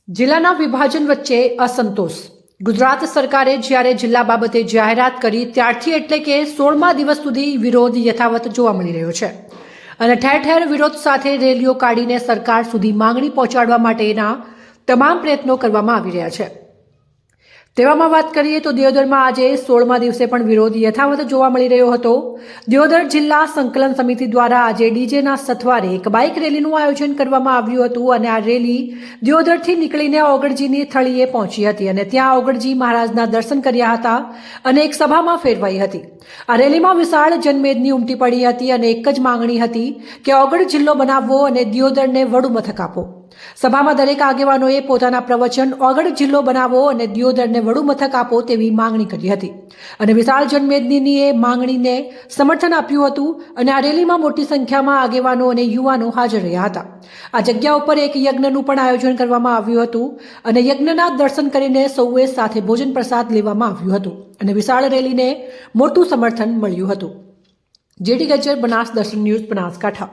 જિલ્લાના વિભાજન વચ્ચે અસંતોષ. ગુજરાત સરકારે જ્યારે જિલ્લા બાબતે જાહેરાત કરી ત્યારથી એટલે કે 16મા દિવસ સુધી વિરોધ યથાવત જોવા મળી રહ્યો છે અને ઠેર ઠેર વિરોધ સાથે રેલીઓ કાઢીને સરકાર સુધી માંગણી પહોંચાડવા માટેના તમામ પ્રયત્નો કરવામાં આવી રહ્યા છે. તેવામાં વાત કરીએ તો દિયોદરમાં આજે 16મા દિવસે પણ વિરોધ યથાવત જોવા મળી રહ્યો હતો. દિયોદર જિલ્લા સંકલન સમિતિ દ્વારા આજે ડીજેના સથવારે એક બાઇક રેલીનું આયોજન કરવામાં આવ્યું હતું અને આ રેલી દિયોદરથી નીકળીને ઓગળજીની થળીએ પહોંચી હતી અને ત્યાં ઓગળજી મહારાજના દર્શન કર્યા હતા અને એક સભામાં ફેરવાઈ હતી. આ રેલીમાં વિશાળ જનમેદની ઉમટી પડી હતી અને એક જ માંગણી હતી કે ઓગળ જિલ્લો બનાવવો અને દિયોદરને વડુ મથક આપો. સભામાં દરેક આગેવાનોએ પોતાના પ્રવચન ઓગળ જિલ્લો બનાવો અને દિયોદરને વડુ મથક આપો તેવી માંગણી કરી હતી અને વિશાળ જનમેદનીની એ માંગણીને સમર્થન આપ્યું હતું અને આ રેલીમાં મોટી સંખ્યામાં આગેવાનો અને યુવાનો હાજર રહ્યા હતા. આ જગ્યા ઉપર એક યજ્ઞનું પણ આયોજન કરવામાં આવ્યું હતું અને યજ્ઞના દર્શન કરીને સૌએ સાથે ભોજન પ્રસાદ લેવામાં આવ્યું હતું અને વિશાળ રેલીને મોટું સમર્થન મળ્યું હતું. જેડી ગજ્જર, બનાસ દર્શન ન્યૂઝ, બનાસકાંઠા.